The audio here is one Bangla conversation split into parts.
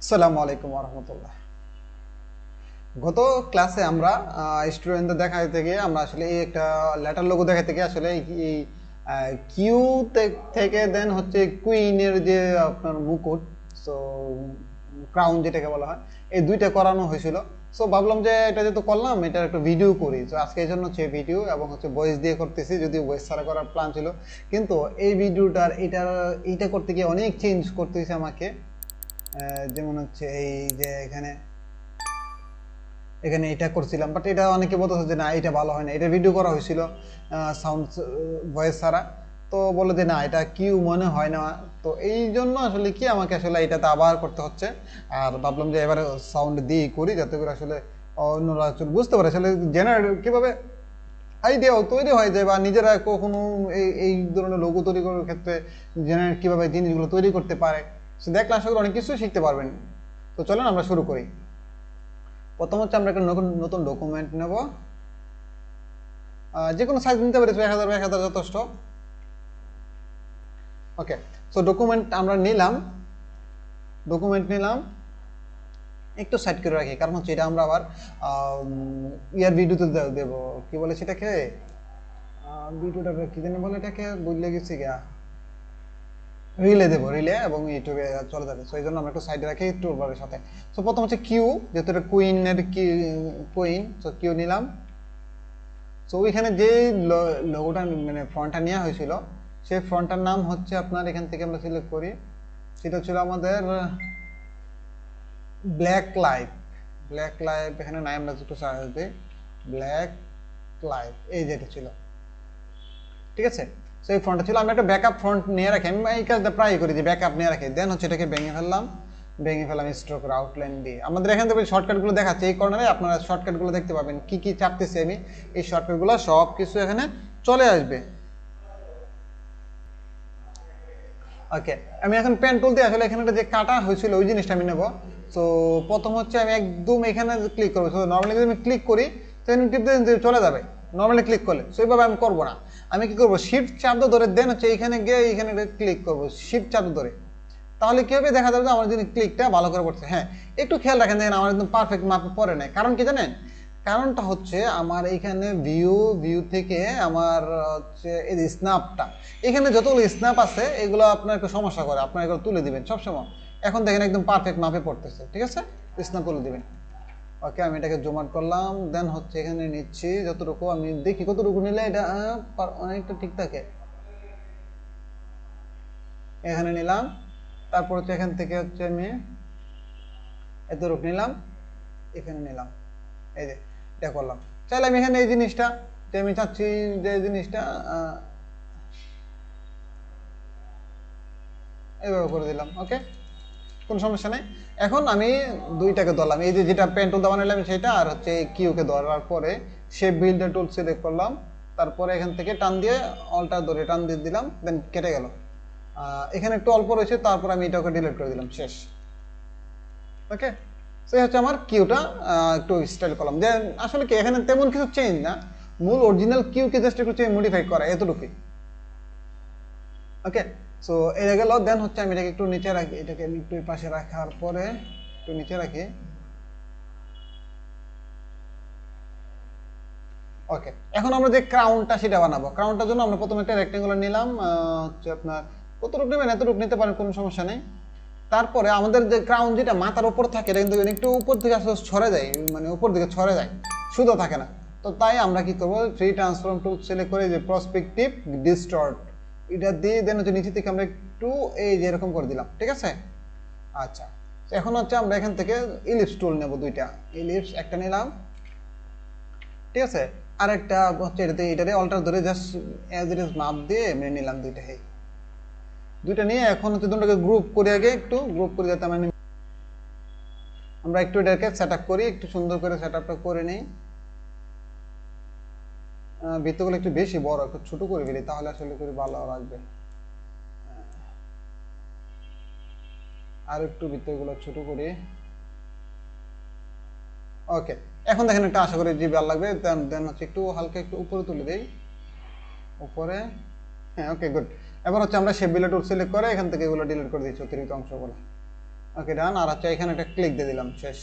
আসসালামু আলাইকুম ওরহমতুল্লাহ। গত ক্লাসে আমরা স্টুডেন্টদের দেখাতে গিয়ে আমরা আসলে এই একটা লেটার লোগো দেখাতে গিয়ে আসলে এই কিউ থেকে দেন হচ্ছে কুইনের যে আপনার মুকুট, সো ক্রাউন যেটাকে বলা হয়, এই দুইটা করানো হয়েছিল। সো ভাবলাম যে এটা যেহেতু করলাম, এটার একটা ভিডিও করি। তো আজকে এই জন্য হচ্ছে ভিডিও এবং হচ্ছে ভয়েস দিয়ে করতেছি, যদিও ভয়েস ছাড়া করার প্ল্যান ছিল, কিন্তু এই ভিডিওটার এইটা করতে গিয়ে অনেক চেঞ্জ করতে হয়েছে আমাকে। যেমন হচ্ছে এই যে এখানে এখানে এটা করছিলাম, বাট এটা অনেকে বলতেছে যে না এটা ভালো হয় না, এটা ভিডিও করা হয়েছিল সাউন্ড ভয়েস ছাড়া, তো বলে যে না এটা কিউ মনে হয় না। তো এই জন্য আসলে কি আমাকে আসলে এটাতে আবার করতে হচ্ছে। আর ভাবলাম যে এবারে সাউন্ড দিয়ে করি, যাতে করে আসলে অন্যরা বুঝতে পারে আসলে জেনারেট কীভাবে আইডিয়াও তৈরি হয়ে যায়, বা নিজেরা কখনো এই ধরনের লোগো তৈরি করার ক্ষেত্রে জেনারেট কীভাবে জিনিসগুলো তৈরি করতে পারে, সে দেখলে আশা করি অনেক কিছু শিখতে পারবেন। তো চলেন আমরা শুরু করি। প্রথম হচ্ছে আমরা একটা নতুন ডকুমেন্ট নেব, যে কোনো সাইজ নিতে পারি, 1000 যথেষ্ট। ওকে, সো ডকুমেন্ট আমরা নিলাম, একটু সাইড করে রাখি, কারণ হচ্ছে এটা আমরা আবার ইয়ার ভিডিওতে দেবো, কি বলে সেটাকে, ভিডিওটা কি জানি বলে এটাকে, বুঝলে গেছি গা, রিলে দেবো, রিলে এবং ইউটিউবে চলে যাবে। সো এই জন্য আমরা একটু সাইডে রাখি টুলবারের সাথে। সো প্রথম হচ্ছে কিউ, যেহেতু এটা কুইনের কুইন, সো কিউ নিলাম। সো ওইখানে যে লোগোটা মানে ফন্টটা নেওয়া হয়েছিল, সেই ফন্টটার নাম হচ্ছে আপনার, এখান থেকে আমরা সিলেক্ট করি, সেটা ছিল আমাদের ব্ল্যাক লাইট। এখানে নাই, আমরা একটু সার্চ দিই, ব্ল্যাক লাইট, এই যেটা ছিল, ঠিক আছে। সো এই ফ্রন্টটা ছিল, আমি একটা ব্যাকআপ ফ্রন্ট নিয়ে রাখি, আমি এই কাজটা প্রায় করি যে ব্যাকআপ নিয়ে রাখি। দেন হচ্ছে এটাকে ভেঙে ফেললাম স্ট্রোক আউটলাইন দিয়ে। আমাদের এখান থেকে শর্টকাটগুলো দেখাচ্ছে, এই কর্নারে আপনারা শর্টকাটগুলো দেখতে পাবেন, কি কি চাপতেছি আমি, এই শর্টকাটগুলো সব কিছু এখানে চলে আসবে। ওকে, আমি এখন পেন টুল দিয়ে আসলে এখানে যে কাটা হয়েছিল ওই জিনিসটা আমি নেব। সো প্রথম হচ্ছে আমি একদম এখানে ক্লিক করবো। সো নর্মালি যদি আমি ক্লিক করি সেখানে টিপ দিয়ে চলে যাবে নর্মালি ক্লিক করলে। সো এইভাবে আমি করবো না, আমি কি করবো, শিফট চাপ ধরে দেন হচ্ছে এইখানে গিয়ে এইখানে ক্লিক করবো, শিফট চাপ ধরে। তাহলে কি হবে, দেখা যাবে যে আমার যদি ক্লিকটা ভালো করে পড়ছে। হ্যাঁ, একটু খেয়াল রাখেন, দেখেন আমার একদম পারফেক্ট মাপে পড়ে নাই। কারণ কি জানেন, কারণটা হচ্ছে আমার এইখানে ভিউ থেকে আমার হচ্ছে এই স্ন্যাপটা, এখানে যতগুলো স্ন্যাপ আছে এগুলো আপনার একটু সমস্যা করে, আপনার এগুলো তুলে দিবেন সবসময়। এখন দেখেন একদম পারফেক্ট মাপে পড়তেছে, ঠিক আছে, স্ন্যাপ তুলে দিবেন। ওকে, আমি এটাকে জুম আউট করলাম, দেন হচ্ছে এখানে নিচ্ছি যতটুকু, আমি দেখি কতটুকু নিলে এটা অনেকটা ঠিক থাকে। এখানে নিলাম, তারপর হচ্ছে এখান থেকে হচ্ছে আমি এতটুকু নিলাম, এখানে নিলাম, এই যে এটা করলাম। চাইলে আমি এখানে এই জিনিসটা, যে আমি চাচ্ছি যে জিনিসটা এইভাবে করে দিলাম। ওকে, কোনো সমস্যা নেই। এখন আমি দুইটাকে ধরলাম, এই যে যেটা পেন টুল দেওয়া নিলাম সেটা, আর হচ্ছে কিউকে ধরার পরে শেপ বিল্ডার টুল সিলেক্ট করলাম, তারপরে এখান থেকে টান দিয়ে অলটা ধরে টান দিয়ে দিলাম, দেন কেটে গেল। এখানে একটু অল্প রয়েছে, তারপর আমি এটাকে ডিলিট করে দিলাম, শেষ। ওকে, সেই হচ্ছে আমার কিউটা একটু স্টাইল করলাম, যে আসলে কি এখানে তেমন কিছু চেঞ্জ না, মূল অরিজিনাল কিউকে জাস্ট একটু মডিফাই করা, এতটুকুই। ওকে, সো এটা গেল। দেন হচ্ছে আমি এটাকে একটু নিচে রাখি, এটাকে আমি একটু পাশে রাখার পরে একটু নিচে রাখি। ওকে, এখন আমরা যে ক্রাউনটা সেটা বানাবো। ক্রাউনটার জন্য আমরা প্রথমে একটা রেক্টেঙ্গুলার নিলাম, হচ্ছে আপনার কতটুকু নেবেন এতটুকু নিতে পারেন, কোনো সমস্যা নেই। তারপরে আমাদের যে ক্রাউন যেটা মাথার উপর থাকে, এটা কিন্তু একটু উপর দিকে আসলে ছড়ে যায়, মানে উপর দিকে ছড়ে যায়, শুধু থাকে না। তো তাই আমরা কি করবো, ফ্রি ট্রান্সফর্ম টুল সিলেক্ট করে যে প্রসপেক্টিভ ডিস্টর্ট, এটা দিয়ে দেন হচ্ছে নিচে থেকে আমরা একটু এই যে এরকম করে দিলাম, ঠিক আছে। আচ্ছা, এখন হচ্ছে আমরা এখান থেকে ইলিপস টুল নেব, দুইটা ইলিপস, একটা নিলাম, ঠিক আছে, আর একটা হচ্ছে এটাতে অল্টার ধরে জাস্ট অ্যাজ ইট ইজ মাপ দিয়ে মেনে নিলাম দুইটা নিয়ে এখন হচ্ছে দুটোকে গ্রুপ করে, আগে একটু গ্রুপ করে, যাতে আমরা একটু এটাকে সেট আপ করি, একটু সুন্দর করে সেট আপটা করে নিই। বৃত্তগুলো একটু বেশি বড়, একটু ছোট করে ফেলি, তাহলে আসলে করে ভালো লাগবে। আর একটু বৃত্তগুলো ছোট করি। ওকে, এখন দেখেন একটা আশা করি যে ভালো লাগবে। দেন হচ্ছে একটু হালকা একটু উপরে তুলে দেই, উপরে। হ্যাঁ, ওকে, গুড। এবার হচ্ছে আমরা শেপ বিল্ডার টুল সিলেক্ট করে এখান থেকে এগুলো ডিলিট করে দিচ্ছি, অতিরিক্ত অংশগুলো। ওকে ডান। আর হচ্ছে এখানে একটা ক্লিক দিয়ে দিলাম, শেষ।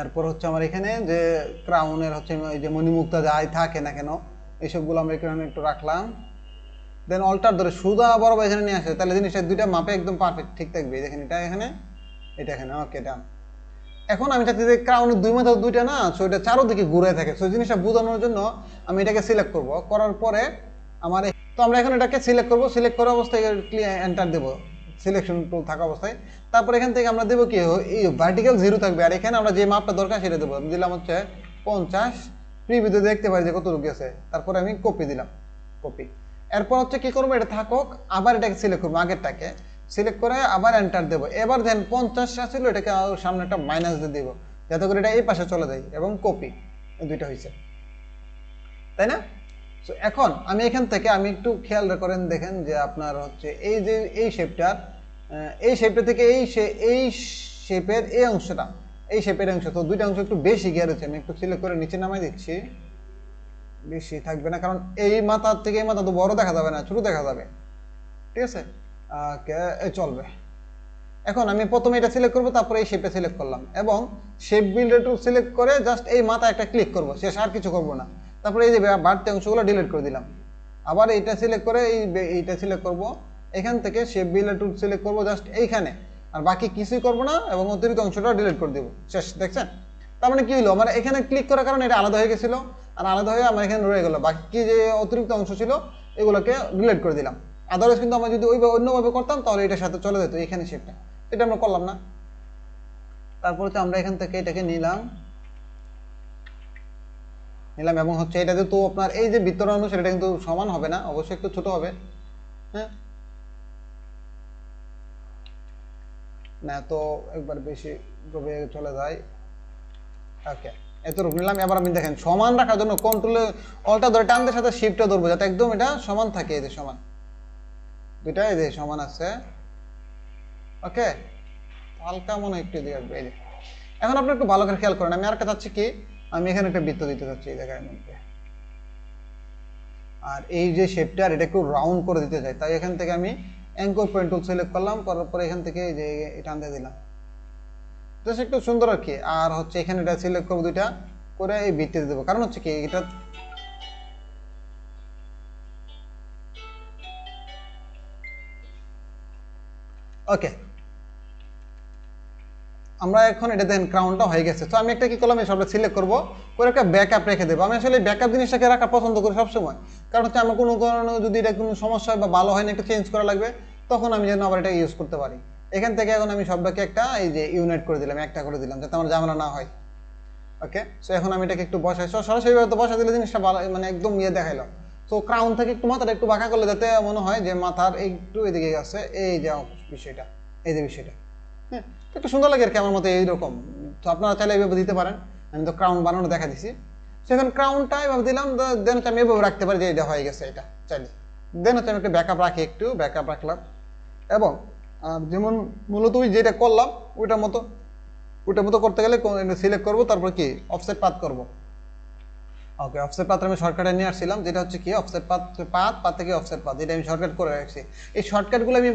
এরপর হচ্ছে আমার এখানে যে ক্রাউনের হচ্ছে ওই যে মণিমুক্তা যাই থাকে না কেন এইসবগুলো আমরা এখানে একটু রাখলাম। দেন অল্টার ধরে সুদা বরাবর এখানে নিয়ে আসে, তাহলে জিনিসটা দুইটা মাপে একদম পারফেক্ট ঠিক থাকবে। দেখেন এটা এখানে, এটা এখানে। ওকে ডান। এখন আমি চাচ্ছি যে ক্রাউনের দুই মাথা দুইটা না, সো এটা চারোদিকে ঘুরে থাকে। সো জিনিসটা বোঝানোর জন্য আমি এটাকে সিলেক্ট করব, করার পরে আমার তো আমরা এখন এটাকে সিলেক্ট করব। সিলেক্ট করা অবস্থায় এন্টার দেবো, সিলেকশন টুল থাকা অবস্থায়। তারপর এখান থেকে আমরা দেবো কি, এই ভার্টিক্যাল 0 থাকবে। আর এখানে আমরা যে মাপটা দরকার সেটা দেবো। দিলাম হচ্ছে 50, প্রিভিউতে দেখতে পারি যে কতটুকু আছে। তারপরে আমি কপি দিলাম, কপি। এরপর হচ্ছে কি করবো, এটা থাকুক, আবার এটাকে সিলেক্ট করবো, আগেরটাকে সিলেক্ট করে আবার এন্টার দেবো। এবার দেন 50 ছিল, এটাকে সামনে একটা মাইনাস দিয়ে দেবো, যাতে করে এটা এই পাশে চলে যায়, এবং কপি। এই দুইটা হয়েছে, তাই না? সো এখন আমি এখান থেকে আমি একটু খেয়াল করেন, দেখেন যে আপনার হচ্ছে এই যে এই শেপটা থেকে এই শেপের এই অংশটা, এই শেপের অংশ, তো দুইটা অংশ একটু বেশি গিয়ে রয়েছে। আমি একটু সিলেক্ট করে নিচে নামাই দিচ্ছি। বেশি থাকবে না, কারণ এই মাথার থেকে এই মাথা তো বড় দেখা যাবে না, ছোট দেখা যাবে। ঠিক আছে, চলবে। এখন আমি প্রথমে এটা সিলেক্ট করবো, তারপরে এই শেপটা সিলেক্ট করলাম, এবং শেপ বিল্ডার টুল সিলেক্ট করে জাস্ট এই মাথা একটা ক্লিক করবো, শেষ, আর কিছু করবো না। তারপরে এই যে বাড়তি অংশগুলো ডিলিট করে দিলাম। আবার এইটা সিলেক্ট করে এইটা সিলেক্ট করবো, এখান থেকে শেপ বিল্ডার টুল সিলেক্ট করবো জাস্ট এইখানে, আর বাকি কিছুই করবো না, এবং অতিরিক্ত অংশটা ডিলিট করে দেবো, শেষ। দেখছেন? তার মানে কি হলো, আমার এখানে ক্লিক করার কারণে এটা আলাদা হয়ে গেছিলো, আর আলাদা হয়ে আমার এখানে রয়ে গেলো। বাকি যে অতিরিক্ত অংশ ছিল এগুলোকে ডিলিট করে দিলাম। আদারওয়াইজ কিন্তু আমরা যদি ওইভাবে অন্যভাবে করতাম তাহলে এটার সাথে চলে যেত এখানে শেপটা, এটা আমরা করলাম না। তারপর হচ্ছে আমরা এখান থেকে এটাকে নিলাম, এবং হচ্ছে এটা যেহেতু আপনার এই যে ভিতর অংশ সেটা কিন্তু সমান হবে না, অবশ্যই একটু ছোট হবে। হ্যাঁ, না তো একবার বেশি গভীরে চলে যায়। ওকে, এতটুকু নিলাম। এবার আমি দেখেন সমান রাখার জন্য কন্ট্রোলে অল্টা ধরে টানতে সাথে শিফটটা ধরবো, যাতে একদম এটা সমান থাকে। এই যে সমান, দুইটা এই যে সমান আছে। ওকে, হালকা মনে একটু দিয়ে আসবে। এই যে এখন আপনি একটু ভালো করে খেয়াল করেন, আমি আর একটা চাচ্ছি কি, আমি এখানে একটা বৃত্ত দিতে চাচ্ছি এই জায়গার মধ্যে, আর এই যে শেপটা এটা একটু রাউন্ড করে দিতে চাই। তাই এখান থেকে আমি অ্যাঙ্কর পয়েন্ট টুল সিলেক্ট করলাম, করার পরে এখান থেকে এই যে টান দিয়ে দিলাম, জাস্ট একটু সুন্দর আর কি। আর হচ্ছে এখানে এটা সিলেক্ট করবো, দুইটা করে এই বৃত্তে দেবো, কারণ হচ্ছে কি এটা ওকে। আমরা এখন এটা দেখেন ক্রাউনটা হয়ে গেছে। তো আমি একটা কি করলাম, এই সবটা সিলেক্ট করবো, করে একটা ব্যাকআপ রেখে দেবো। আমি আসলে ব্যাকআপ জিনিসটাকে রাখা পছন্দ করি সবসময়, কারণ হচ্ছে আমার কোনো কারণে যদি এটা কোনো সমস্যা হয় বা ভালো হয় না, একটু চেঞ্জ করা লাগবে, তখন আমি যেন আবার এটা ইউজ করতে পারি। এখান থেকে এখন আমি সবটাকে একটা এই যে ইউনাইট করে দিলাম, একটা করে দিলাম, যাতে আমার ঝামেলা না হয়। ওকে, সো এখন আমি এটাকে একটু বসাই, সরাসরি তো বসা দিলে জিনিসটা ভালো, মানে একদম দেখাইলাম। তো ক্রাউন থেকে একটু মাথাটা একটু বাঁকা করলে যাতে মনে হয় যে মাথার একটু এদিকে গেছে, এই যে বিষয়টা, এই যে বিষয়টা, হ্যাঁ, একটু সুন্দর লাগে আর কি আমার মতে এইরকম। তো আপনারা চাইলে এইভাবে দিতে পারেন, আমি তো ক্রাউন বানানো দেখা দিছি। সেখানে ক্রাউনটা এভাবে দিলাম, দেন হচ্ছে আমি এভাবে রাখতে পারি যে এটা হয়ে গেছে এটা চাইলে। দেন হচ্ছে আমি একটা ব্যাকআপ রাখি, একটু ব্যাকআপ রাখলাম, এবং যেমন মূলত ওই যেটা করলাম ওইটার মতো করতে গেলে সিলেক্ট করবো, তারপর কি অফসেট পাথ করবো। ওকে, অফসেট পাথ আমি শর্টকাটে নিয়ে আসছিলাম, যেটা হচ্ছে কি অফসেট পাথ থেকে অফসেট পাথ, যেটা আমি শর্টকাট করে রাখছি। এই শর্টকাটগুলো আমি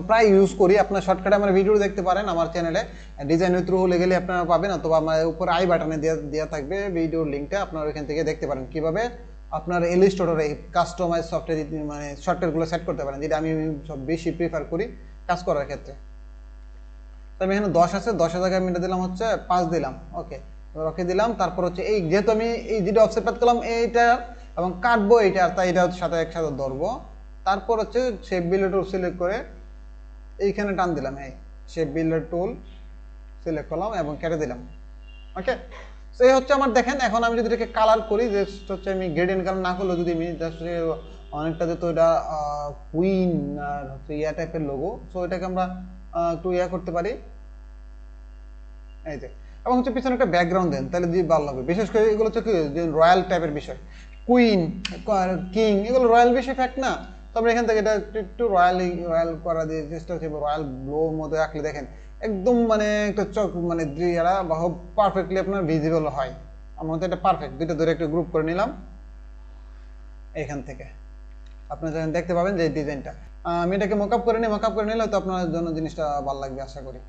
প্রায় ইউজ করি। আপনার শর্টকাটে আমার ভিডিও দেখতে পারেন আমার চ্যানেলে, ডিজাইন উইথ রুহুল গেলে আপনারা পাবেন, অথবা আমার উপরে আই বাটনে দেওয়া থাকবে ভিডিওর লিঙ্কটা, আপনারা ওইখান থেকে দেখতে পারেন কিভাবে আপনার ইলাস্ট্রেটরে এই কাস্টমাইজ সফটওয়্যার মানে শর্টকাটগুলো সেট করতে পারেন, যেটা আমি সব বেশি প্রিফার করি কাজ করার ক্ষেত্রে। তো আমি এখানে 10 আছে, 10 এর জায়গায় আমি দিলাম হচ্ছে 5 দিলাম। ওকে, ওকে দিলাম। তারপর হচ্ছে এই যেহেতু আমি এই যেটা অফসেট পাথ করলাম এইটা, এবং কাটবো এইটা, তাই এটা সাথে একসাথে ধরবো। তারপর হচ্ছে শেপ বিল্ডার টুল সিলেক্ট করে এইখানে টান দিলাম, এই শেপ বিল্ডার টুল সিলেক্ট করলাম এবং কেটে দিলাম। ওকে, তো এই হচ্ছে আমার, দেখেন এখন আমি যদি এটাকে কালার করি, জাস্ট হচ্ছে আমি গ্রেডিয়েন্ট কালার না করলেও যদি আমি জাস্ট অনেকটা যেহেতু এটা কুইন আর হচ্ছে ইয়া টাইপের লোগো, সো এটাকে আমরা একটু ইয়া করতে পারি, এই যে। এবং হচ্ছে পিছনে একটা ব্যাকগ্রাউন্ড দেন, তাহলে দিয়ে ভালো লাগবে। বিশেষ করে এগুলো হচ্ছে কি রয়্যাল টাইপের বিষয়, কুইন কিং, এগুলো রয়্যাল বিষয় ফ্যাক্ট না। তো আমরা এখান থেকে এটা একটু রয়্যাল করা দিয়ে চেষ্টা করছি, রয়্যাল ব্লোর মধ্যে রাখলে দেখেন একদম মানে একটা চোখ মানে এরা পারফেক্টলি আপনার ভিজিবল হয়। আমার মতো এটা পারফেক্ট। দুইটা ধরে একটু গ্রুপ করে নিলাম এখান থেকে, আপনারা যখন দেখতে পাবেন যে ডিজাইনটা। আমি এটাকে মকআপ করে নিই, মকআপ করে নিলে তো আপনার জন্য জিনিসটা ভালো লাগবে আশা করি।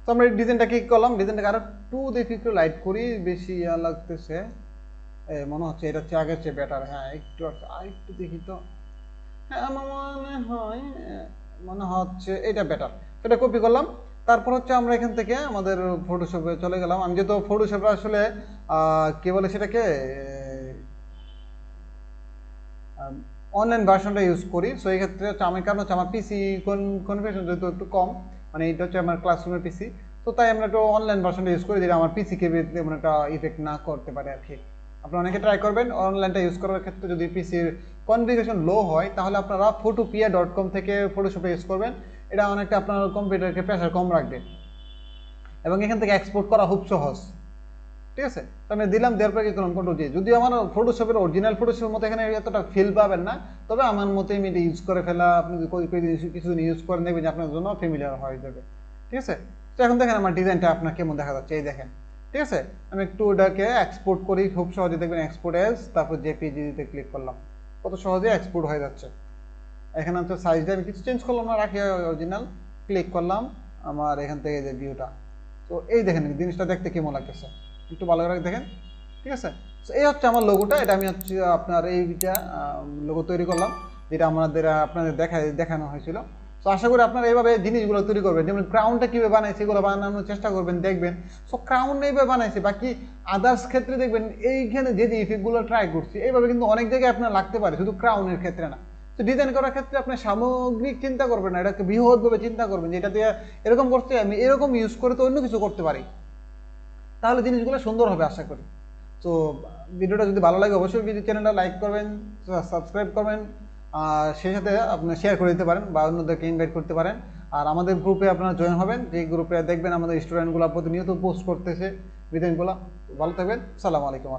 তো আমরা এই ডিজাইনটা কি করলাম, ডিজাইনটাকে আরো একটু দেখি, একটু লাইট করি, বেশি লাগতেছে, মনে হচ্ছে এটা হচ্ছে আগের চেয়ে বেটার। হ্যাঁ একটু আরেকটু দেখি তো, হ্যাঁ আমার মনে হচ্ছে এটা বেটার। এটা কপি করলাম। তারপর হচ্ছে আমরা এখান থেকে আমাদের ফটোশপে চলে গেলাম। আমি যেহেতু ফটোশপে আসলে কি বলে সেটাকে অনলাইন ভার্সনটা ইউজ করি, সো এই ক্ষেত্রে হচ্ছে আমার কারণ হচ্ছে আমার পিসি কনফিগারেশন যেহেতু একটু কম, মানে এটা হচ্ছে আমার ক্লাসরুমের পিসি, তো তাই আমরা একটু অনলাইন ভার্সনটা ইউজ করি যেটা আমার পিসিকে তেমন একটা ইফেক্ট না করতে পারে আর কি। আপনারা অনেকে ট্রাই করবেন অনলাইনটা ইউজ করার ক্ষেত্রে, যদি পিসির কনফিগারেশন লো হয় তাহলে আপনারা photopia.com থেকে ফটোশপে ইউজ করবেন। এটা অনেকটা আপনার কম্পিউটারকে প্রেশার কম রাখবে এবং এখান থেকে এক্সপোর্ট করা খুব সহজ। ঠিক আছে, তো আমি দিলাম, দেওয়ার পরে কি করলাম কন্ট্রোল জি। যদিও আমার ফটোশপের অরিজিনাল ফটোশপের মতো এখানে এতটা ফিল পাবেন না, তবে আমার মতে আমি এটা ইউজ করে ফেলা, আপনি কিছুদিন ইউজ করেন দেখবেন যে আপনার জন্য ফ্যামিলিয়ার হয়ে যাবে। ঠিক আছে, তো এখন দেখেন আমার ডিজাইনটা আপনার কেমন দেখা যাচ্ছে, এই দেখেন। ঠিক আছে, আমি একটু ওটাকে এক্সপোর্ট করি, খুব সহজে দেখবেন এক্সপোর্ট এজ, তারপর জেপিজি দিতে ক্লিক করলাম, কত সহজে এক্সপোর্ট হয়ে যাচ্ছে। এখানে হচ্ছে সাইজটা আমি কিছু চেঞ্জ করলাম না, রাখি অরিজিনাল, ক্লিক করলাম আমার এখান থেকে যে ভিউটা। তো এই দেখেন জিনিসটা দেখতে কেমন লাগতেছে, একটু ভালো করে দেখেন। ঠিক আছে, তো এই হচ্ছে আমার লোগোটা, এটা আমি হচ্ছে আপনার এইটা লোগো তৈরি করলাম, যেটা আপনাদের দেখানো হয়েছিল। তো আশা করি আপনারা এইভাবে জিনিসগুলো তৈরি করবেন, যেমন ক্রাউনটা কীভাবে বানাইছে এগুলো বানানোর চেষ্টা করবেন, দেখবেন। সো ক্রাউন এইভাবে বানাইছে, বাকি আদার্স ক্ষেত্রে দেখবেন এইখানে যে ইফেক্টগুলো ট্রাই করছি এইভাবে কিন্তু অনেক জায়গায় আপনার লাগতে পারে, শুধু ক্রাউনের ক্ষেত্রে না। তো ডিজাইন করার ক্ষেত্রে আপনি সামগ্রিক চিন্তা করবেন না, এটাকে বৃহৎভাবে চিন্তা করবেন যে এটা দিয়ে এরকম করতে, আমি এরকম ইউজ করে তো অন্য কিছু করতে পারি, তাহলে জিনিসগুলো সুন্দর হবে আশা করি। তো ভিডিওটা যদি ভালো লাগে অবশ্যই চ্যানেলটা লাইক করবেন, সাবস্ক্রাইব করবেন, আর সেই সাথে আপনি শেয়ার করে দিতে পারেন বা অন্যদেরকে ইনভাইট করতে পারেন। আর আমাদের গ্রুপে আপনারা জয়েন হবেন, যে গ্রুপে দেখবেন আমাদের স্টুডেন্টগুলো প্রতিনিয়ত পোস্ট করতেছে ডিজাইনগুলো। ভালো থাকবেন, সালামু আলাইকুম।